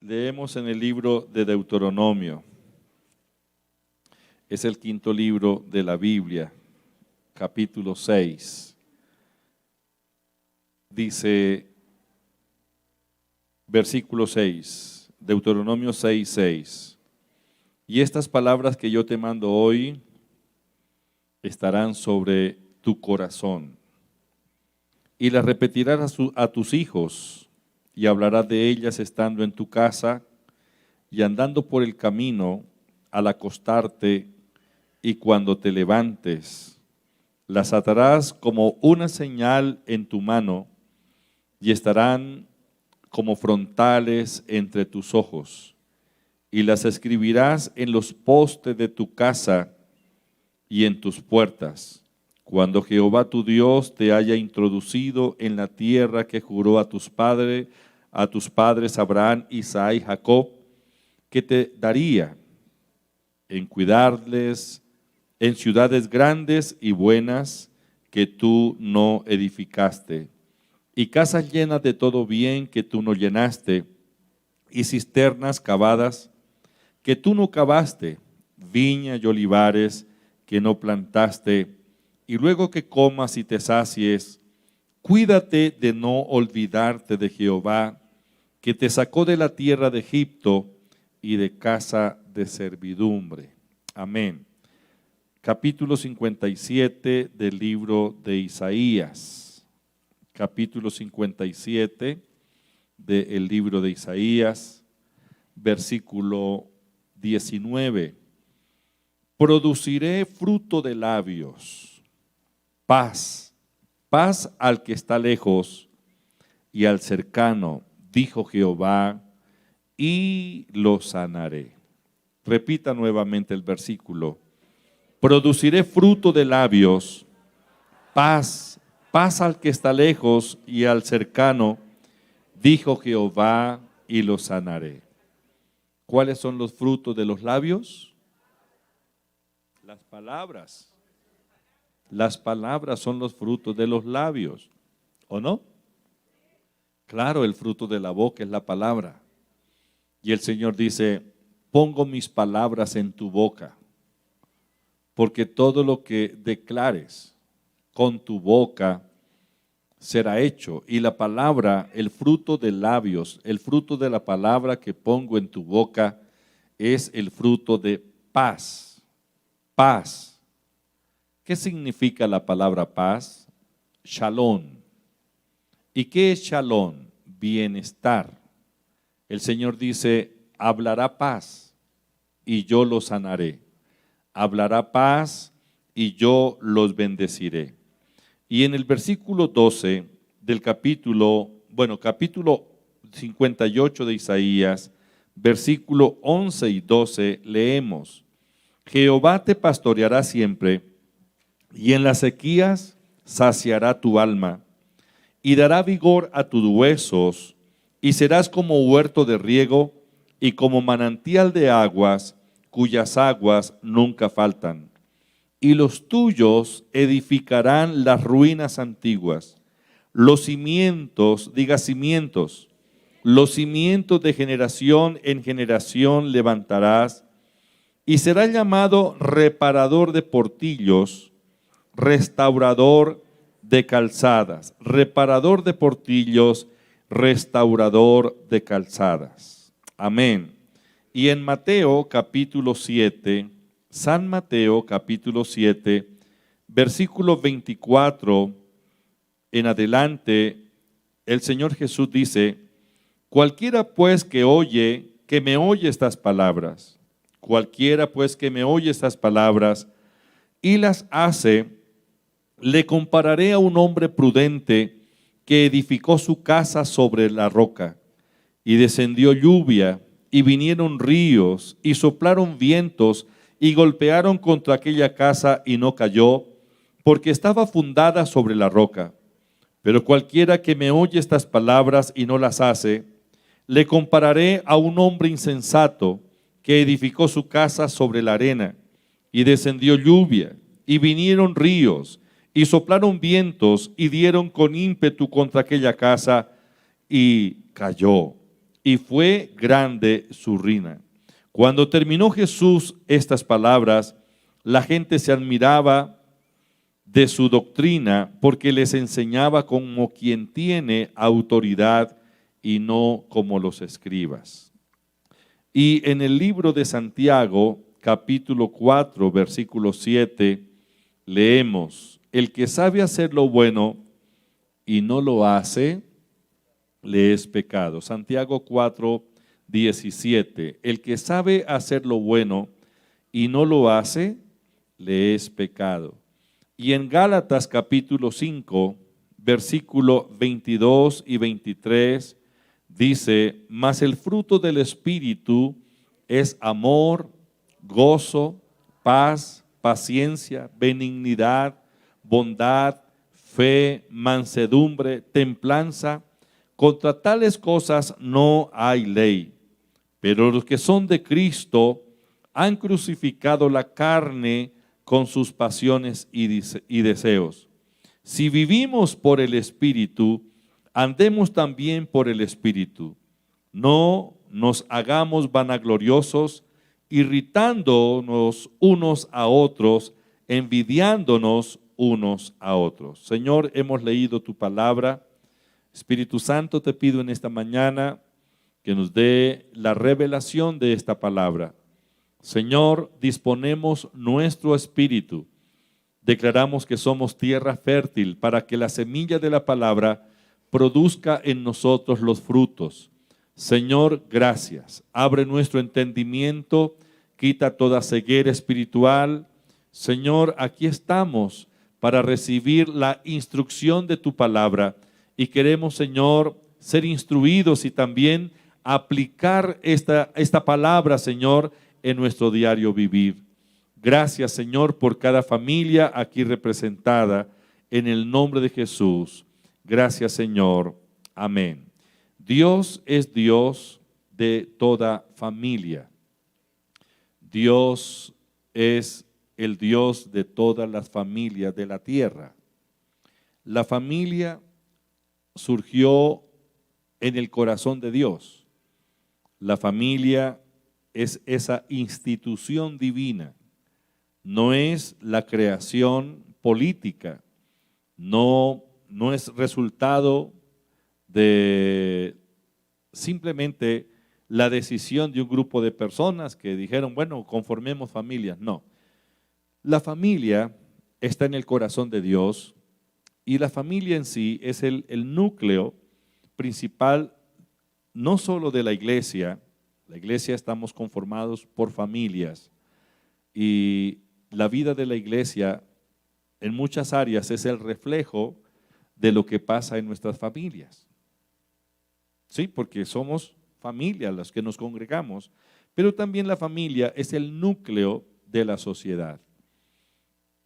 Leemos en el libro de Deuteronomio. Es el quinto libro de la Biblia, capítulo 6. Dice, versículo 6, Deuteronomio 6:6. Y estas palabras que yo te mando hoy estarán sobre tu corazón, y las repetirás a tus hijos, y hablarás de ellas estando en tu casa y andando por el camino, al acostarte y cuando te levantes. Las atarás como una señal en tu mano y estarán como frontales entre tus ojos. Y las escribirás en los postes de tu casa y en tus puertas, cuando Jehová tu Dios te haya introducido en la tierra que juró a tus padres Abraham, Isaac y Jacob, que te daría, en cuidarles en ciudades grandes y buenas que tú no edificaste, y casas llenas de todo bien que tú no llenaste, y cisternas cavadas que tú no cavaste, viña y olivares que no plantaste, y luego que comas y te sacies, cuídate de no olvidarte de Jehová, que te sacó de la tierra de Egipto y de casa de servidumbre. Amén. Capítulo 57 del libro de Isaías. Capítulo 57 del libro de Isaías, versículo 19. Produciré fruto de labios, paz, paz al que está lejos y al cercano, dijo Jehová, y lo sanaré. Repita nuevamente el versículo. Produciré fruto de labios, paz, paz al que está lejos y al cercano, dijo Jehová, y lo sanaré. ¿Cuáles son los frutos de los labios? Las palabras. Las palabras son los frutos de los labios, ¿o no? Claro, el fruto de la boca es la palabra. Y el Señor dice, pongo mis palabras en tu boca, porque todo lo que declares con tu boca será hecho. Y la palabra, el fruto de labios, el fruto de la palabra que pongo en tu boca es el fruto de paz. Paz. ¿Qué significa la palabra paz? Shalom. ¿Y qué es shalom? Bienestar. El Señor dice, hablará paz y yo los sanaré. Hablará paz y yo los bendeciré. Y en el versículo 12 del capítulo 58 de Isaías, versículo 11 y 12, leemos, Jehová te pastoreará siempre, y en las sequías saciará tu alma, y dará vigor a tus huesos, y serás como huerto de riego, y como manantial de aguas, cuyas aguas nunca faltan. Y los tuyos edificarán las ruinas antiguas, los cimientos, diga cimientos, los cimientos de generación en generación levantarás, y será llamado reparador de portillos, restaurador de calzadas, reparador de portillos, restaurador de calzadas. Amén. Y en Mateo capítulo 7, San Mateo capítulo 7, versículo 24 en adelante, el Señor Jesús dice, cualquiera pues que me oye estas palabras, cualquiera pues que me oye estas palabras y las hace, le compararé a un hombre prudente que edificó su casa sobre la roca, y descendió lluvia, y vinieron ríos, y soplaron vientos, y golpearon contra aquella casa, y no cayó, porque estaba fundada sobre la roca. Pero cualquiera que me oye estas palabras y no las hace, le compararé a un hombre insensato que edificó su casa sobre la arena, y descendió lluvia, y vinieron ríos, y soplaron vientos, y dieron con ímpetu contra aquella casa, y cayó. y fue grande su ruina. Cuando terminó Jesús estas palabras, la gente se admiraba de su doctrina, porque les enseñaba como quien tiene autoridad y no como los escribas. Y en el libro de Santiago, capítulo 4, versículo 7, leemos: el que sabe hacer lo bueno y no lo hace, le es pecado. Santiago 4, 17, el que sabe hacer lo bueno y no lo hace, le es pecado. Y en Gálatas capítulo 5, versículo 22 y 23, dice: mas el fruto del Espíritu es amor, gozo, paz, paciencia, benignidad, bondad, fe, mansedumbre, templanza. Contra tales cosas no hay ley. Pero los que son de Cristo han crucificado la carne con sus pasiones y deseos. Si vivimos por el Espíritu, andemos también por el Espíritu. No nos hagamos vanagloriosos, irritándonos unos a otros, envidiándonos unos a otros. Señor, hemos leído tu palabra. Espíritu Santo, te pido en esta mañana que nos dé la revelación de esta palabra. Señor, disponemos nuestro espíritu. Declaramos que somos tierra fértil para que la semilla de la palabra produzca en nosotros los frutos. Señor, gracias. Abre nuestro entendimiento, quita toda ceguera espiritual. Señor, aquí estamos para recibir la instrucción de tu palabra y queremos, Señor, ser instruidos y también aplicar esta palabra, Señor, en nuestro diario vivir. Gracias, Señor, por cada familia aquí representada, en el nombre de Jesús. Gracias, Señor. Amén. Dios es Dios de toda familia. Dios es el Dios de todas las familias de la tierra. La familia surgió en el corazón de Dios. La familia es esa institución divina, no es la creación política, no es resultado de simplemente la decisión de un grupo de personas que dijeron, bueno, conformemos familias. No, la familia está en el corazón de Dios y la familia en sí es el núcleo principal, no solo de la iglesia estamos conformados por familias y la vida de la iglesia en muchas áreas es el reflejo de lo que pasa en nuestras familias. Sí, porque somos familia los que nos congregamos, pero también la familia es el núcleo de la sociedad.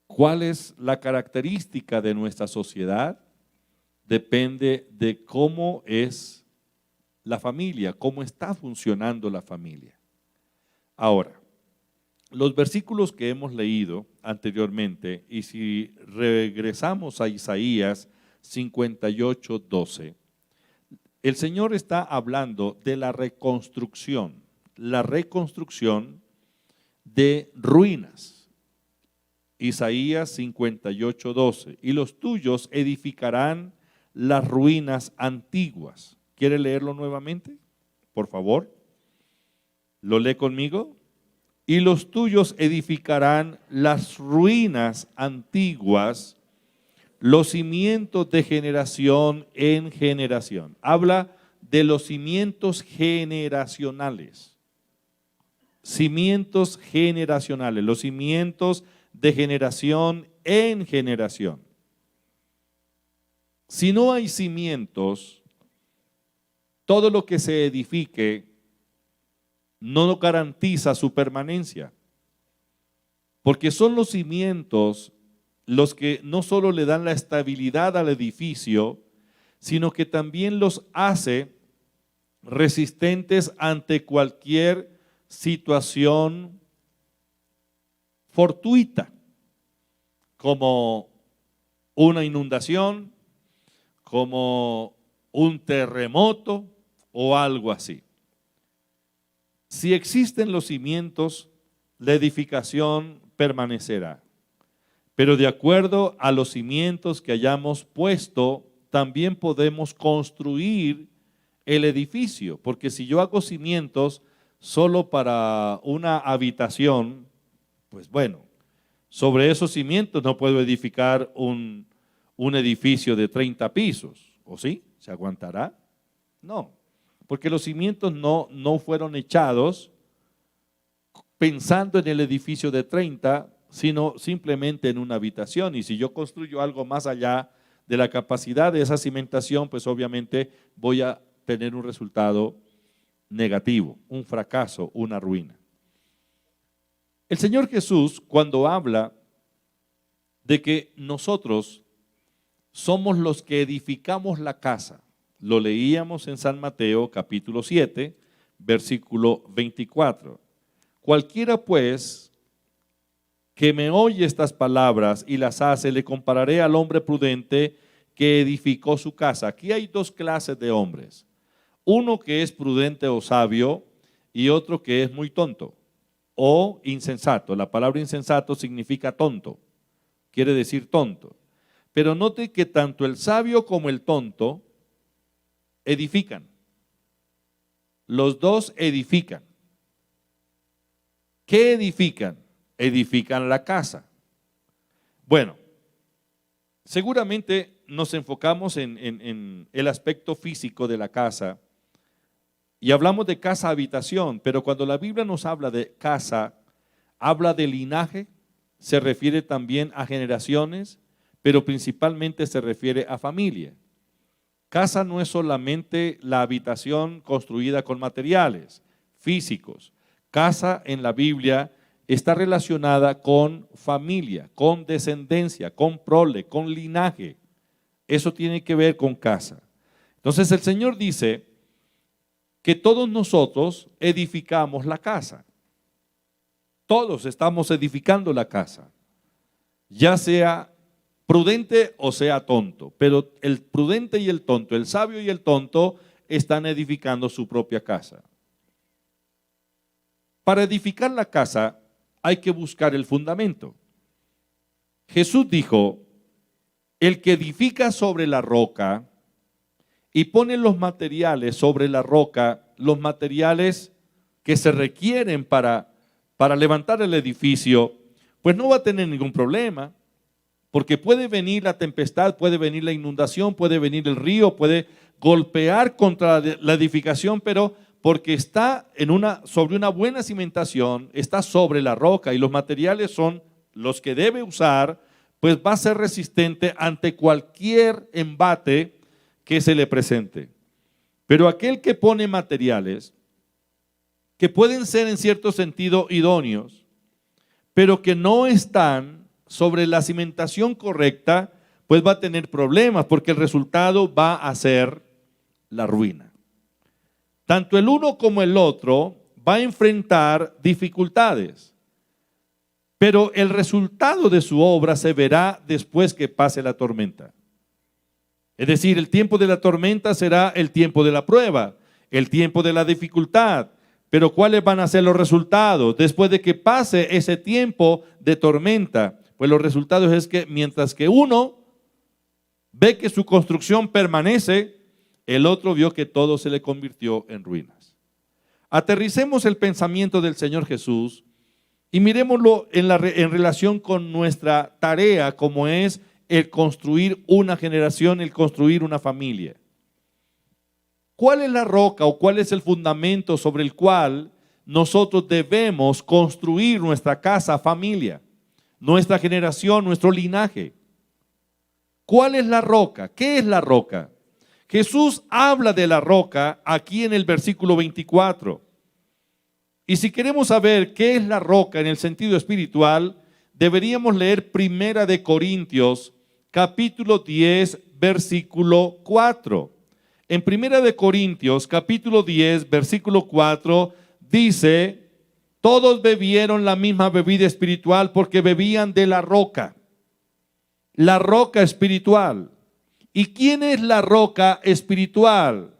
¿Cuál es la característica de nuestra sociedad? Depende de cómo es la familia, cómo está funcionando la familia. Ahora, los versículos que hemos leído anteriormente, y si regresamos a Isaías 58, 12, el Señor está hablando de la reconstrucción de ruinas. Isaías 58, 12, y los tuyos edificarán las ruinas antiguas. ¿Quiere leerlo nuevamente? Por favor. ¿Lo lee conmigo? Y los tuyos edificarán las ruinas antiguas, los cimientos de generación en generación. Habla de los cimientos generacionales. Cimientos generacionales, los cimientos de generación en generación. Si no hay cimientos, todo lo que se edifique no garantiza su permanencia, porque son los cimientos los que no solo le dan la estabilidad al edificio, sino que también los hace resistentes ante cualquier situación fortuita, como una inundación, como un terremoto o algo así. Si existen los cimientos, la edificación permanecerá. Pero de acuerdo a los cimientos que hayamos puesto, también podemos construir el edificio. Porque si yo hago cimientos solo para una habitación, pues bueno, sobre esos cimientos no puedo edificar un edificio de 30 pisos. ¿O sí? ¿Se aguantará? No, porque los cimientos no fueron echados pensando en el edificio de 30, sino simplemente en una habitación. Y si yo construyo algo más allá de la capacidad de esa cimentación, pues obviamente voy a tener un resultado negativo, un fracaso, una ruina. El Señor Jesús, cuando habla de que nosotros somos los que edificamos la casa, lo leíamos en San Mateo capítulo 7, versículo 24. Cualquiera pues que me oye estas palabras y las hace, le compararé al hombre prudente que edificó su casa. Aquí hay dos clases de hombres. Uno que es prudente o sabio y otro que es muy tonto o insensato. La palabra insensato significa tonto, quiere decir tonto. Pero note que tanto el sabio como el tonto edifican. Los dos edifican. ¿Qué edifican? Edifican la casa. Bueno, seguramente nos enfocamos en el aspecto físico de la casa y hablamos de casa habitación, pero cuando la Biblia nos habla de casa, habla de linaje, se refiere también a generaciones, pero principalmente se refiere a familia. Casa no es solamente la habitación construida con materiales físicos. Casa en la Biblia está relacionada con familia, con descendencia, con prole, con linaje. Eso tiene que ver con casa. Entonces el Señor dice que todos nosotros edificamos la casa. Todos estamos edificando la casa, ya sea prudente o sea tonto, pero el prudente y el tonto, el sabio y el tonto están edificando su propia casa. Para edificar la casa hay que buscar el fundamento. Jesús dijo, el que edifica sobre la roca y pone los materiales sobre la roca, los materiales que se requieren para levantar el edificio, pues no va a tener ningún problema, porque puede venir la tempestad, puede venir la inundación, puede venir el río, puede golpear contra la edificación, pero porque está sobre una buena cimentación, está sobre la roca y los materiales son los que debe usar, pues va a ser resistente ante cualquier embate que se le presente. Pero aquel que pone materiales que pueden ser en cierto sentido idóneos, pero que no están sobre la cimentación correcta, pues va a tener problemas porque el resultado va a ser la ruina. Tanto el uno como el otro va a enfrentar dificultades, pero el resultado de su obra se verá después que pase la tormenta. Es decir, el tiempo de la tormenta será el tiempo de la prueba, el tiempo de la dificultad, pero ¿cuáles van a ser los resultados después de que pase ese tiempo de tormenta? Pues los resultados es que mientras que uno ve que su construcción permanece, el otro vio que todo se le convirtió en ruinas. Aterricemos el pensamiento del Señor Jesús y miremoslo en relación con nuestra tarea, como es el construir una generación, el construir una familia. ¿Cuál es la roca o cuál es el fundamento sobre el cual nosotros debemos construir nuestra casa, familia, nuestra generación, nuestro linaje? ¿Cuál es la roca? ¿Qué es la roca? Jesús habla de la roca aquí en el versículo 24. Y si queremos saber qué es la roca en el sentido espiritual, deberíamos leer Primera de Corintios, capítulo 10, versículo 4. En Primera de Corintios, capítulo 10, versículo 4, dice, todos bebieron la misma bebida espiritual porque bebían de la roca espiritual. ¿Y quién es la roca espiritual?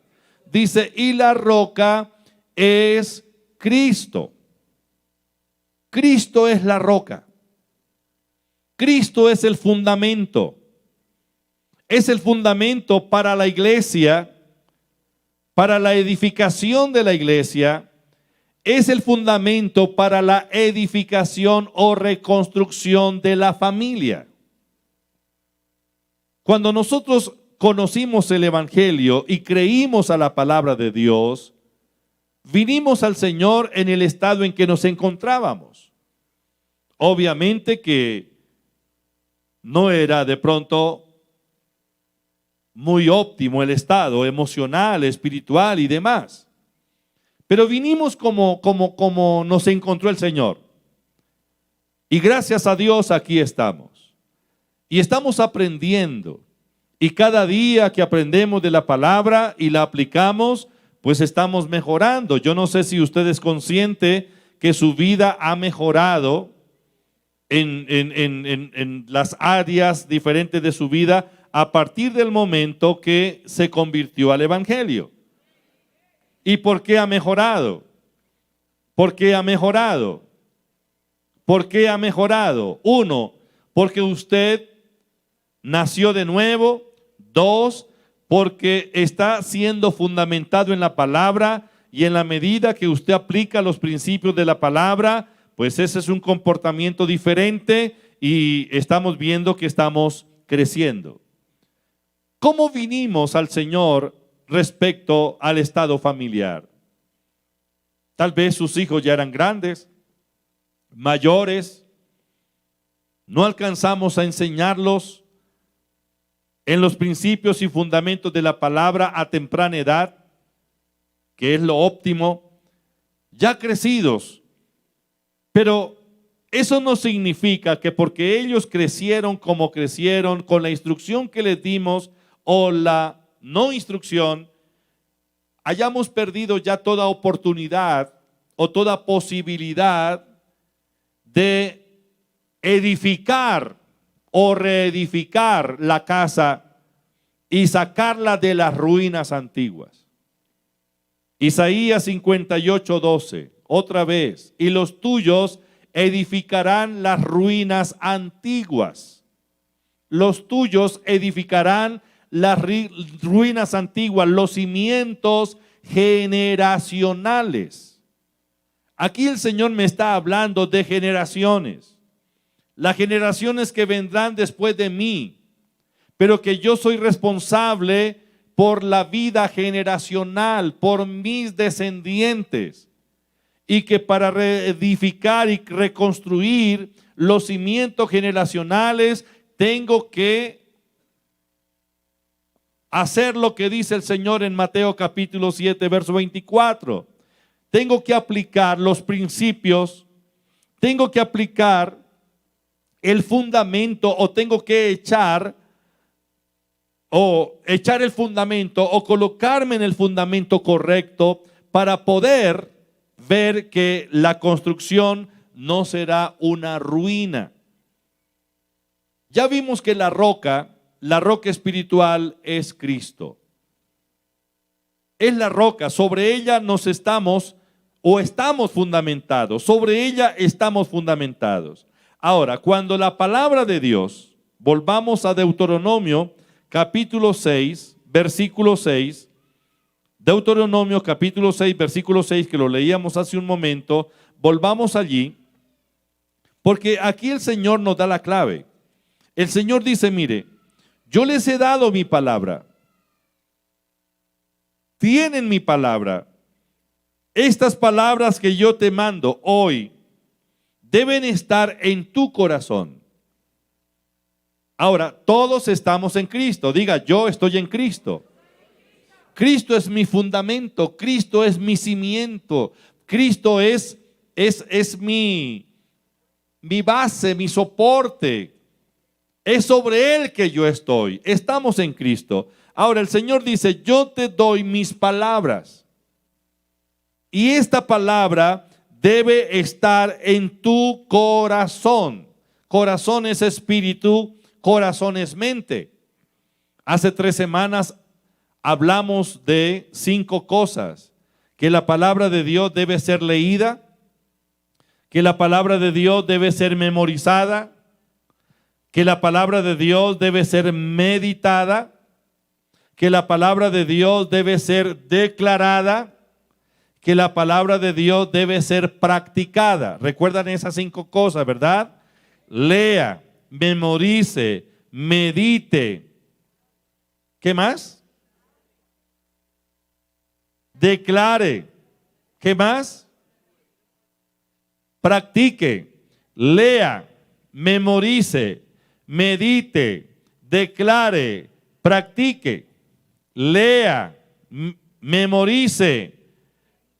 Dice, y la roca es Cristo. Cristo es la roca. Cristo es el fundamento. Es el fundamento para la iglesia, para la edificación de la iglesia. Es el fundamento para la edificación o reconstrucción de la familia. Cuando nosotros conocimos el Evangelio y creímos a la palabra de Dios, vinimos al Señor en el estado en que nos encontrábamos. Obviamente que no era de pronto muy óptimo el estado emocional, espiritual y demás. Pero vinimos como nos encontró el Señor. Y gracias a Dios aquí estamos. Y estamos aprendiendo. Y cada día que aprendemos de la palabra y la aplicamos, pues estamos mejorando. Yo no sé si usted es consciente que su vida ha mejorado en las áreas diferentes de su vida a partir del momento que se convirtió al Evangelio. ¿Y por qué ha mejorado? ¿Por qué ha mejorado? ¿Por qué ha mejorado? 1, porque usted nació de nuevo. 2, porque está siendo fundamentado en la palabra, y en la medida que usted aplica los principios de la palabra, pues ese es un comportamiento diferente y estamos viendo que estamos creciendo. ¿Cómo vinimos al Señor respecto al estado familiar? Tal vez sus hijos ya eran grandes, mayores, no alcanzamos a enseñarlos en los principios y fundamentos de la palabra a temprana edad, que es lo óptimo, ya crecidos. Pero eso no significa que porque ellos crecieron como crecieron, con la instrucción que les dimos o la no instrucción, hayamos perdido ya toda oportunidad o toda posibilidad de edificar o reedificar la casa y sacarla de las ruinas antiguas. Isaías 58:12, otra vez, y los tuyos edificarán las ruinas antiguas. Los tuyos edificarán las ruinas antiguas, los cimientos generacionales. Aquí el Señor me está hablando de generaciones. Las generaciones que vendrán después de mí, pero que yo soy responsable por la vida generacional, por mis descendientes, y que para reedificar y reconstruir los cimientos generacionales tengo que hacer lo que dice el Señor en Mateo capítulo 7, verso 24. Tengo que aplicar los principios, tengo que aplicar el fundamento, o tengo que echar el fundamento o colocarme en el fundamento correcto para poder ver que la construcción no será una ruina. Ya vimos que la roca espiritual es Cristo. Es la roca, sobre ella estamos fundamentados, sobre ella estamos fundamentados. Ahora, cuando la palabra de Dios, volvamos a Deuteronomio capítulo 6, versículo 6, Deuteronomio capítulo 6, versículo 6, que lo leíamos hace un momento, volvamos allí, porque aquí el Señor nos da la clave. El Señor dice, mire, yo les he dado mi palabra, tienen mi palabra, estas palabras que yo te mando hoy, deben estar en tu corazón. Ahora, todos estamos en Cristo. Diga, yo estoy en Cristo. Cristo es mi fundamento, Cristo es mi cimiento, Cristo es mi base, mi soporte. Es sobre Él que yo estoy. Estamos en Cristo. Ahora el Señor dice, yo te doy mis palabras. Y esta palabra debe estar en tu corazón. Corazón es espíritu, corazón es mente. Hace 3 semanas hablamos de 5 cosas que la palabra de Dios debe ser leída, que la palabra de Dios debe ser memorizada, que la palabra de Dios debe ser meditada, que la palabra de Dios debe ser declarada, que la palabra de Dios debe ser practicada. Recuerdan esas 5 cosas, ¿verdad? Lea, memorice, medite. ¿Qué más? Declare. ¿Qué más? Practique. Lea, memorice, medite, declare, practique. Lea, memorice,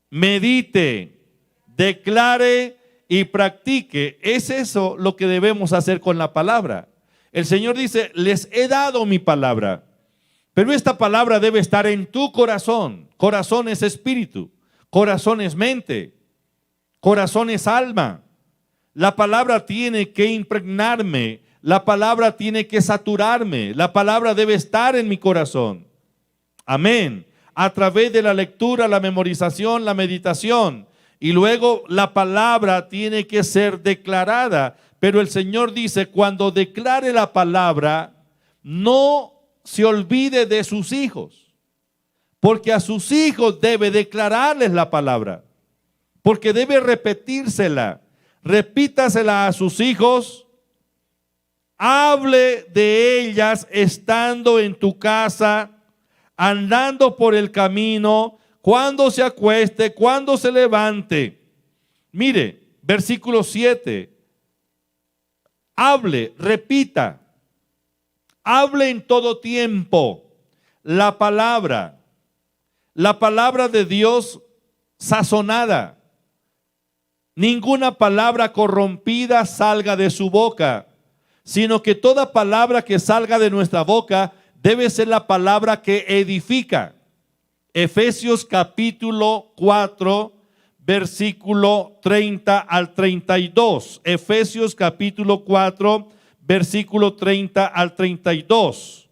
medite, declare y practique. Es eso lo que debemos hacer con la palabra. El Señor dice, les he dado mi palabra, pero esta palabra debe estar en tu corazón. Corazón es espíritu, corazón es mente, corazón es alma. La palabra tiene que impregnarme, la palabra tiene que saturarme, la palabra debe estar en mi corazón. Amén. A través de la lectura, la memorización, la meditación. Y luego la palabra tiene que ser declarada. Pero el Señor dice, cuando declare la palabra, no se olvide de sus hijos. Porque a sus hijos debe declararles la palabra. Porque debe repetírsela. Repítasela a sus hijos. Hable de ellas estando en tu casa, andando por el camino, cuando se acueste, cuando se levante. Mire, versículo 7. Hable, repita. Hable en todo tiempo la palabra de Dios sazonada. Ninguna palabra corrompida salga de su boca, sino que toda palabra que salga de nuestra boca debe ser la palabra que edifica. Efesios capítulo 4, versículo 30 al 32. Efesios capítulo 4, versículo 30 al 32.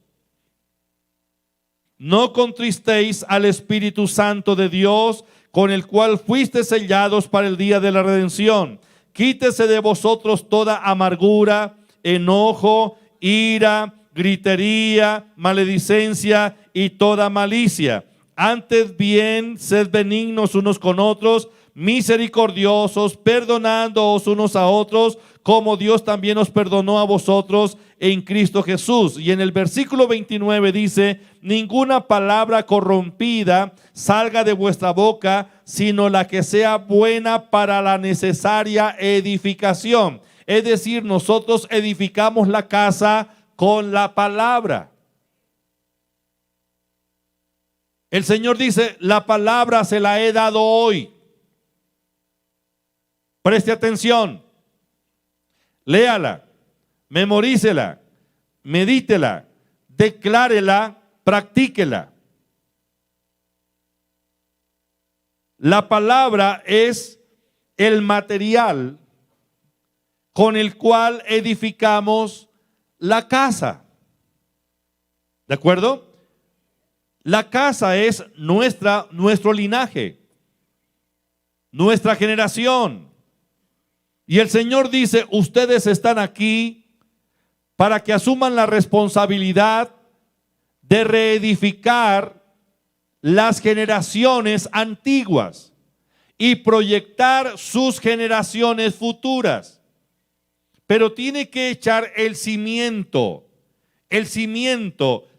No contristéis al Espíritu Santo de Dios, con el cual fuiste sellados para el día de la redención. Quítese de vosotros toda amargura, enojo, ira, gritería, maledicencia y toda malicia. Antes bien, sed benignos unos con otros, misericordiosos, perdonándoos unos a otros, como Dios también os perdonó a vosotros en Cristo Jesús. Y en el versículo 29 dice, ninguna palabra corrompida salga de vuestra boca, sino la que sea buena para la necesaria edificación. Es decir, nosotros edificamos la casa con la palabra. El Señor dice, la palabra se la he dado hoy. Preste atención. Léala, memorícela, medítela, declárela, practíquela. La palabra es el material con el cual edificamos la casa. ¿De acuerdo? La casa es nuestro linaje, nuestra generación. Y el Señor dice, ustedes están aquí para que asuman la responsabilidad de reedificar las generaciones antiguas y proyectar sus generaciones futuras. Pero tiene que echar el cimiento,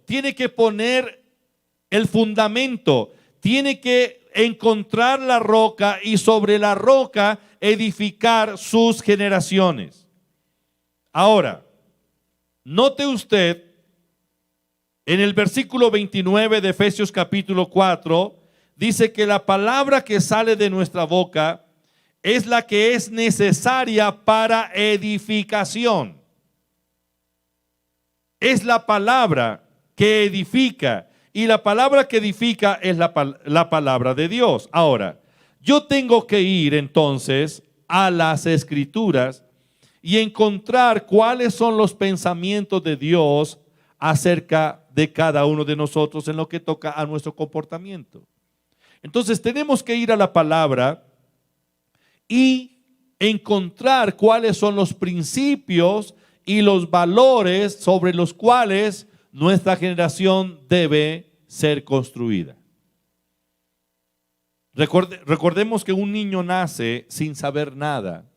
tiene que poner el fundamento, tiene que encontrar la roca y sobre la roca edificar sus generaciones. Ahora, note usted en el versículo 29 de Efesios capítulo 4, dice que la palabra que sale de nuestra boca es la que es necesaria para edificación. Es la palabra que edifica. Y la palabra que edifica es la palabra de Dios. Ahora, yo tengo que ir entonces a las Escrituras y encontrar cuáles son los pensamientos de Dios acerca de cada uno de nosotros en lo que toca a nuestro comportamiento. Entonces tenemos que ir a la palabra y encontrar cuáles son los principios y los valores sobre los cuales nuestra generación debe ser construida. Recordemos que un niño nace sin saber nada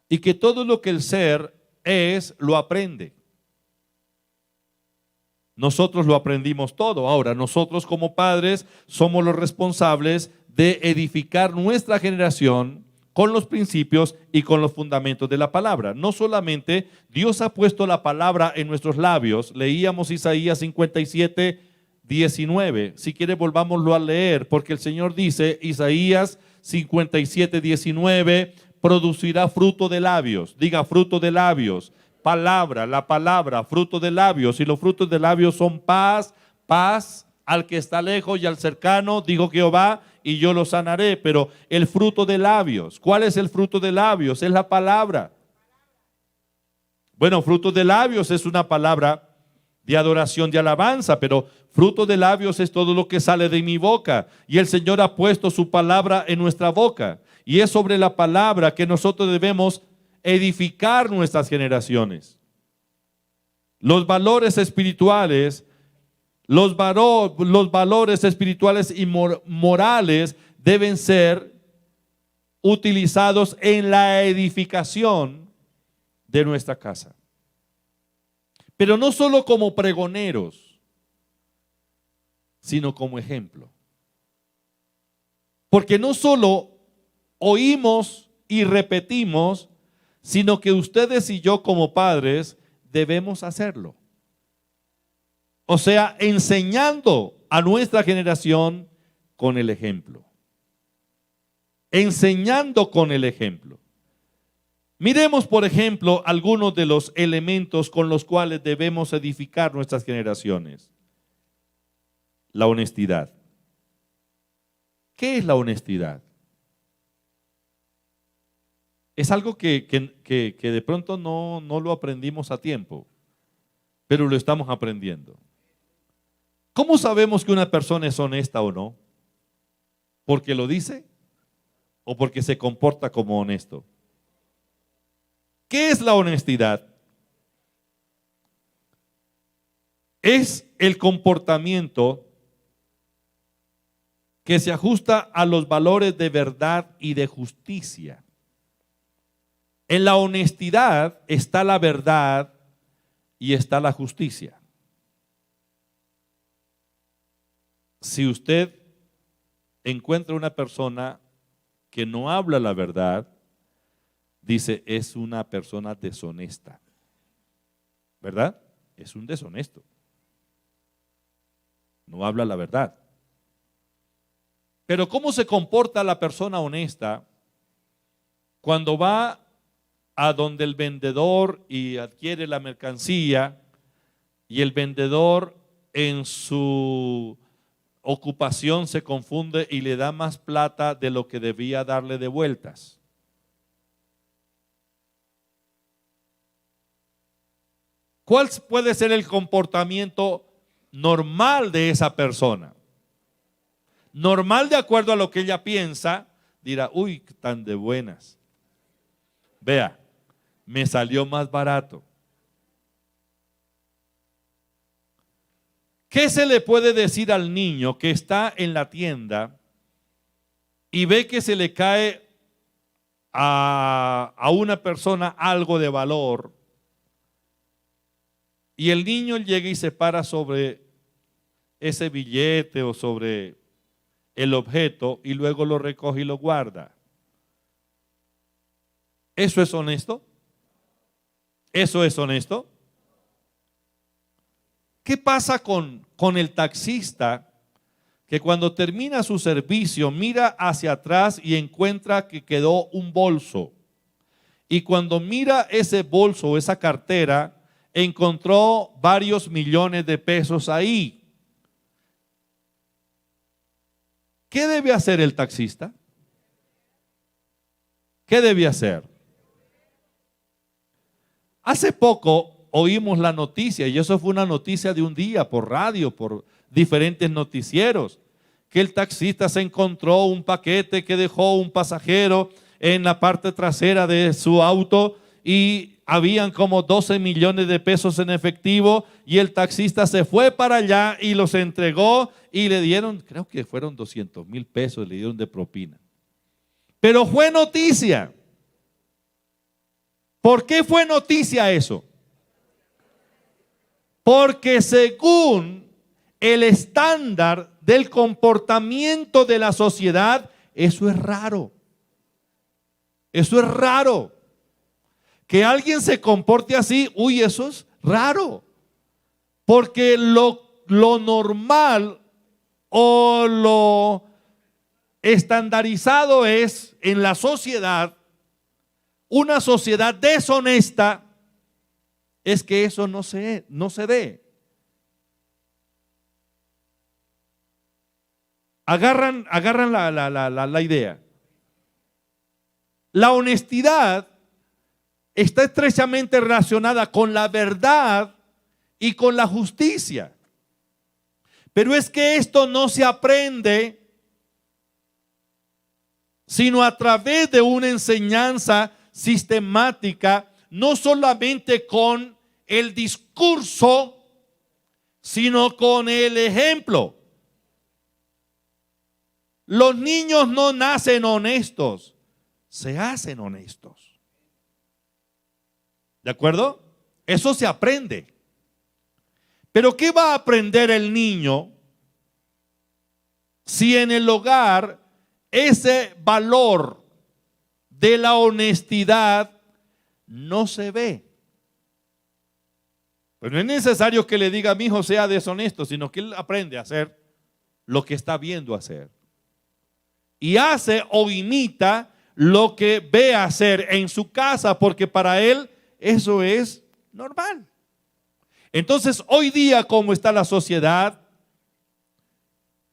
y que todo lo que el ser es, lo aprende. Nosotros lo aprendimos todo. Ahora, nosotros como padres somos los responsables de edificar nuestra generación con los principios y con los fundamentos de la palabra. No solamente Dios ha puesto la palabra en nuestros labios. Leíamos Isaías 57, 19. Si quiere, volvámoslo a leer, porque el Señor dice, Isaías 57, 19, producirá fruto de labios. Diga, fruto de labios. Palabra, la palabra, fruto de labios. Y los frutos de labios son paz, paz al que está lejos y al cercano, dijo Jehová, y yo lo sanaré. Pero el fruto de labios, ¿cuál es el fruto de labios? Es la palabra. Bueno, fruto de labios es una palabra de adoración, de alabanza, pero fruto de labios es todo lo que sale de mi boca. Y el Señor ha puesto su palabra en nuestra boca. Y es sobre la palabra que nosotros debemos edificar nuestras generaciones. Los valores espirituales, los valores espirituales y morales deben ser utilizados en la edificación de nuestra casa. Pero no solo como pregoneros, sino como ejemplo. Porque no solo oímos y repetimos, sino que ustedes y yo como padres debemos hacerlo. O sea, enseñando a nuestra generación con el ejemplo. Enseñando con el ejemplo. Miremos, por ejemplo, algunos de los elementos con los cuales debemos edificar nuestras generaciones. La honestidad. ¿Qué es la honestidad? Es algo que de pronto no lo aprendimos a tiempo, pero lo estamos aprendiendo. ¿Cómo sabemos que una persona es honesta o no? ¿Porque lo dice o porque se comporta como honesto? ¿Qué es la honestidad? Es el comportamiento que se ajusta a los valores de verdad y de justicia. En la honestidad está la verdad y está la justicia. Si usted encuentra una persona que no habla la verdad, dice, es una persona deshonesta. ¿Verdad? Es un deshonesto. No habla la verdad. Pero ¿cómo se comporta la persona honesta cuando va a donde el vendedor y adquiere la mercancía y el vendedor en su ocupación se confunde y le da más plata de lo que debía darle de vueltas? ¿Cuál puede ser el comportamiento normal de esa persona? Normal de acuerdo a lo que ella piensa, dirá, uy, tan de buenas. Vea, me salió más barato. ¿Qué se le puede decir al niño que está en la tienda y ve que se le cae a una persona algo de valor y el niño llega y se para sobre ese billete o sobre el objeto y luego lo recoge y lo guarda? ¿Eso es honesto? ¿Eso es honesto? ¿Qué pasa con el taxista que cuando termina su servicio mira hacia atrás y encuentra que quedó un bolso? Y cuando mira ese bolso o esa cartera, encontró varios millones de pesos ahí. ¿Qué debe hacer el taxista? ¿Qué debe hacer? Hace poco oímos la noticia, y eso fue una noticia de un día por radio, por diferentes noticieros, que el taxista se encontró un paquete que dejó un pasajero en la parte trasera de su auto y habían como 12 millones de pesos en efectivo y el taxista se fue para allá y los entregó y le dieron, creo que fueron 200,000 pesos, le dieron de propina. Pero fue noticia. ¿Por qué fue noticia eso? Porque según el estándar del comportamiento de la sociedad, eso es raro. Eso es raro. Que alguien se comporte así, uy, eso es raro. Porque lo normal o lo estandarizado es en la sociedad, una sociedad deshonesta, es que eso no se dé. Agarran la idea. La honestidad está estrechamente relacionada con la verdad y con la justicia. Pero es que esto no se aprende sino a través de una enseñanza sistemática, no solamente con el discurso, sino con el ejemplo. Los niños no nacen honestos, se hacen honestos. ¿De acuerdo? Eso se aprende. Pero ¿qué va a aprender el niño si en el hogar ese valor de la honestidad no se ve? Pues no es necesario que le diga a mi hijo sea deshonesto, sino que él aprende a hacer lo que está viendo hacer. Y hace o imita lo que ve hacer en su casa, porque para él eso es normal. Entonces, hoy día, como está la sociedad,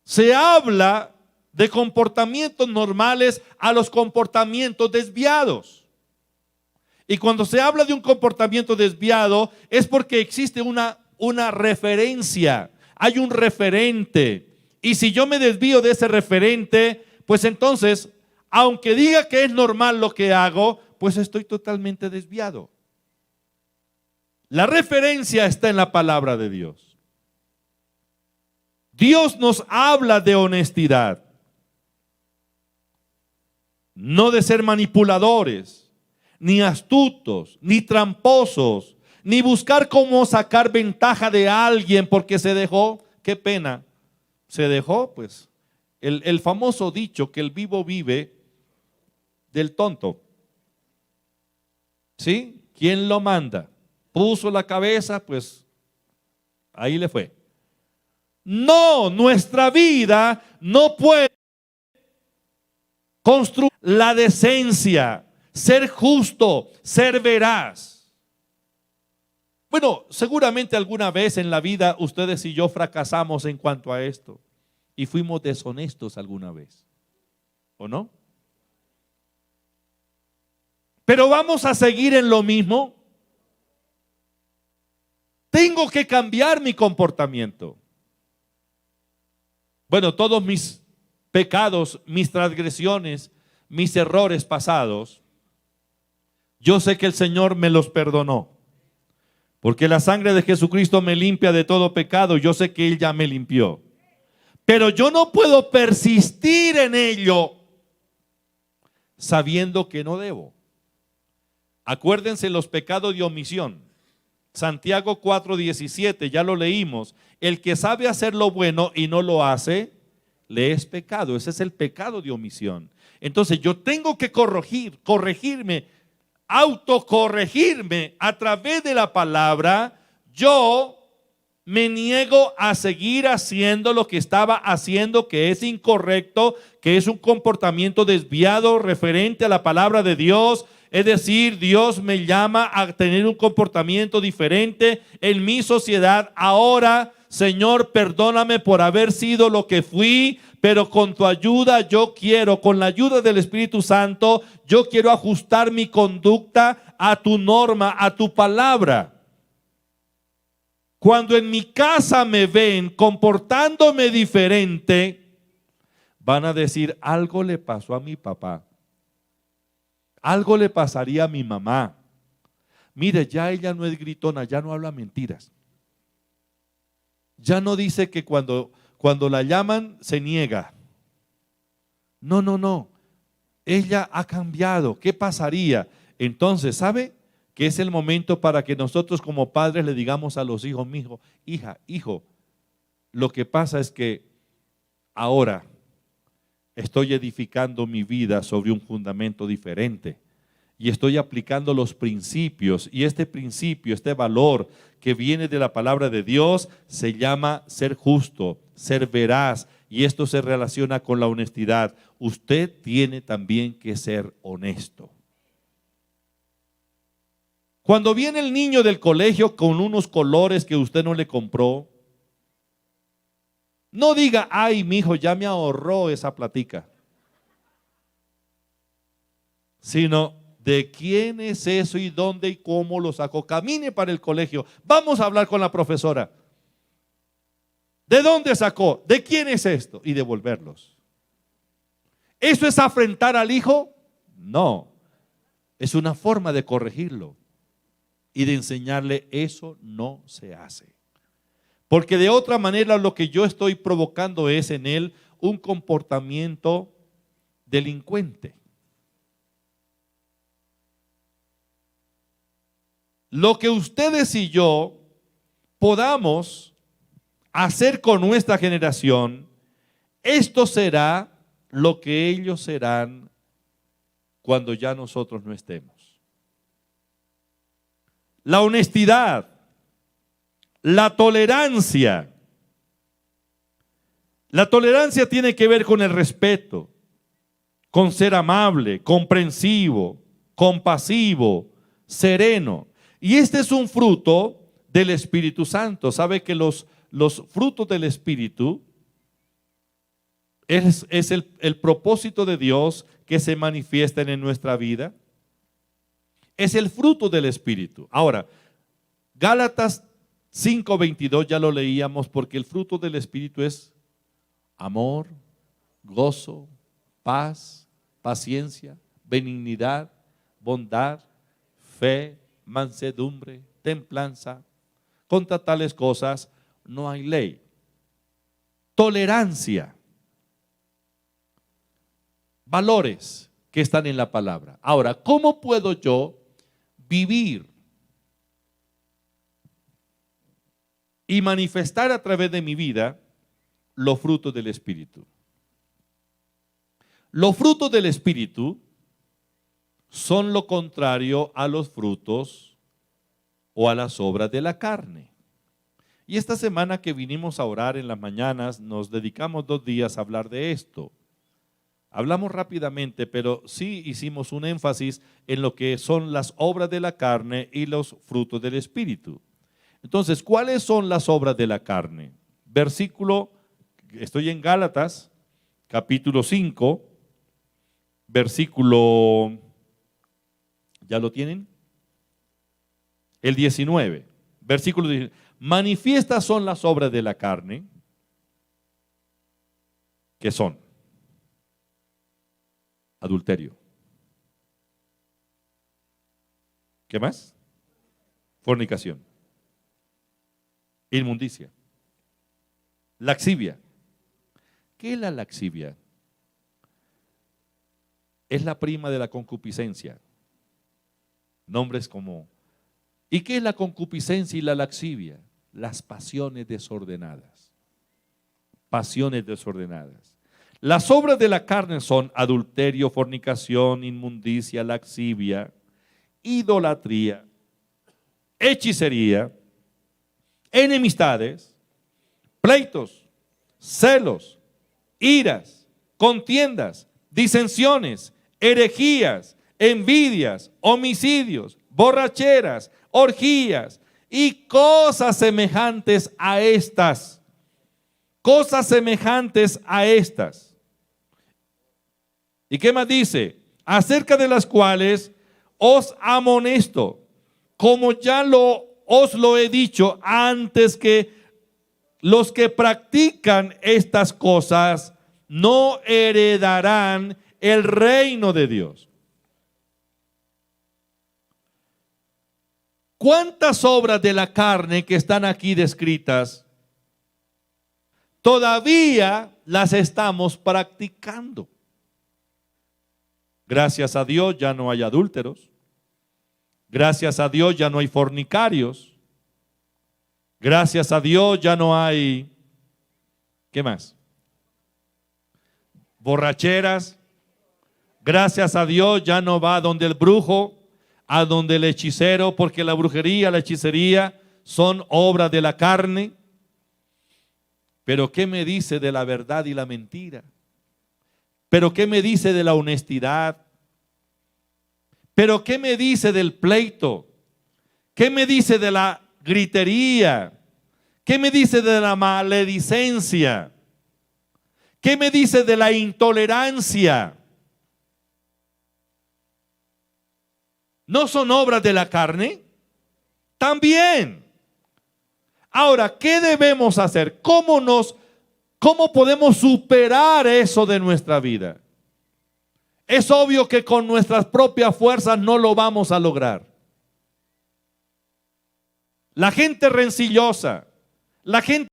se habla de comportamientos normales a los comportamientos desviados. Y cuando se habla de un comportamiento desviado es porque existe una referencia, hay un referente. Y si yo me desvío de ese referente, pues entonces, aunque diga que es normal lo que hago, pues estoy totalmente desviado. La referencia está en la palabra de Dios. Dios nos habla de honestidad, no de ser manipuladores, ni astutos, ni tramposos, ni buscar cómo sacar ventaja de alguien porque se dejó. Qué pena, se dejó, pues el famoso dicho que el vivo vive del tonto. ¿Sí? ¿Quién lo manda? Puso la cabeza, pues ahí le fue. No, nuestra vida no puede construir la decencia, ser justo, ser veraz. Bueno, seguramente alguna vez en la vida ustedes y yo fracasamos en cuanto a esto y fuimos deshonestos alguna vez, ¿o no? Pero vamos a seguir en lo mismo. Tengo que cambiar mi comportamiento. Bueno, todos mis pecados, mis transgresiones, mis errores pasados, yo sé que el Señor me los perdonó. Porque la sangre de Jesucristo me limpia de todo pecado. Yo sé que Él ya me limpió. Pero yo no puedo persistir en ello sabiendo que no debo. Acuérdense los pecados de omisión. Santiago 4:17, ya lo leímos. El que sabe hacer lo bueno y no lo hace, le es pecado. Ese es el pecado de omisión. Entonces yo tengo que corregirme, autocorregirme a través de la palabra. Yo me niego a seguir haciendo lo que estaba haciendo, que es incorrecto, que es un comportamiento desviado referente a la palabra de Dios. Es decir, Dios me llama a tener un comportamiento diferente en mi sociedad. Ahora, Señor, perdóname por haber sido lo que fui, pero con tu ayuda con la ayuda del Espíritu Santo, yo quiero ajustar mi conducta a tu norma, a tu palabra. Cuando en mi casa me ven comportándome diferente, van a decir, algo le pasó a mi papá, algo le pasaría a mi mamá. Mire, ya ella no es gritona, ya no habla mentiras. Ya no dice que cuando la llaman se niega. No. Ella ha cambiado. ¿Qué pasaría? Entonces, ¿sabe? Que es el momento para que nosotros como padres le digamos a los hijos, mijo, hija, hijo, lo que pasa es que ahora estoy edificando mi vida sobre un fundamento diferente y estoy aplicando los principios, y este principio, este valor que viene de la palabra de Dios se llama ser justo, ser veraz, y esto se relaciona con la honestidad. Usted tiene también que ser honesto. Cuando viene el niño del colegio con unos colores que usted no le compró, no diga, ay, mi hijo ya me ahorró esa platica, sino, ¿de quién es eso y dónde y cómo lo sacó? Camine para el colegio, vamos a hablar con la profesora. ¿De dónde sacó? ¿De quién es esto? Y devolverlos. ¿Eso es afrentar al hijo? No, es una forma de corregirlo y de enseñarle, eso no se hace. Porque de otra manera lo que yo estoy provocando es en él un comportamiento delincuente. Lo que ustedes y yo podamos hacer con nuestra generación, esto será lo que ellos serán cuando ya nosotros no estemos. La honestidad, la tolerancia. La tolerancia tiene que ver con el respeto, con ser amable, comprensivo, compasivo, sereno. Y este es un fruto del Espíritu Santo. ¿Sabe que los frutos del Espíritu es el propósito de Dios que se manifiesten en nuestra vida? Es el fruto del Espíritu. Ahora, Gálatas 5:22 ya lo leíamos, porque el fruto del Espíritu es amor, gozo, paz, paciencia, benignidad, bondad, fe, mansedumbre, templanza. Contra tales cosas no hay ley. Tolerancia. Valores que están en la palabra. Ahora, ¿cómo puedo yo vivir y manifestar a través de mi vida los frutos del Espíritu? Los frutos del Espíritu son lo contrario a los frutos o a las obras de la carne. Y esta semana que vinimos a orar en las mañanas, nos dedicamos 2 días a hablar de esto. Hablamos rápidamente, pero sí hicimos un énfasis en lo que son las obras de la carne y los frutos del Espíritu. Entonces, ¿cuáles son las obras de la carne? Estoy en Gálatas, capítulo 5, versículo, ¿ya lo tienen? El 19, versículo 19. Manifiestas son las obras de la carne, que son adulterio. ¿Qué más? Fornicación. Inmundicia. Laxivia. ¿Qué es la laxivia? Es la prima de la concupiscencia. Nombres como... ¿Y qué es la concupiscencia y la laxivia? Las pasiones desordenadas. Pasiones desordenadas. Las obras de la carne son adulterio, fornicación, inmundicia, laxivia, idolatría, hechicería, enemistades, pleitos, celos, iras, contiendas, disensiones, herejías, envidias, homicidios, borracheras, orgías y cosas semejantes a estas. Cosas semejantes a estas. ¿Y qué más dice? Acerca de las cuales os amonesto, como ya os lo he dicho antes, que los que practican estas cosas no heredarán el reino de Dios. ¿Cuántas obras de la carne que están aquí descritas todavía las estamos practicando? Gracias a Dios ya no hay adúlteros. Gracias a Dios ya no hay fornicarios. Gracias a Dios ya no hay, ¿qué más? Borracheras. Gracias a Dios ya no va donde el brujo, a donde el hechicero, porque la brujería, la hechicería son obras de la carne. Pero ¿qué me dice de la verdad y la mentira? ¿Pero qué me dice de la honestidad? ¿Pero qué me dice del pleito? ¿Qué me dice de la gritería? ¿Qué me dice de la maledicencia? ¿Qué me dice de la intolerancia? ¿No son obras de la carne? También. Ahora, ¿qué debemos hacer? ¿Cómo podemos superar eso de nuestra vida? Es obvio que con nuestras propias fuerzas no lo vamos a lograr. La gente rencillosa, la gente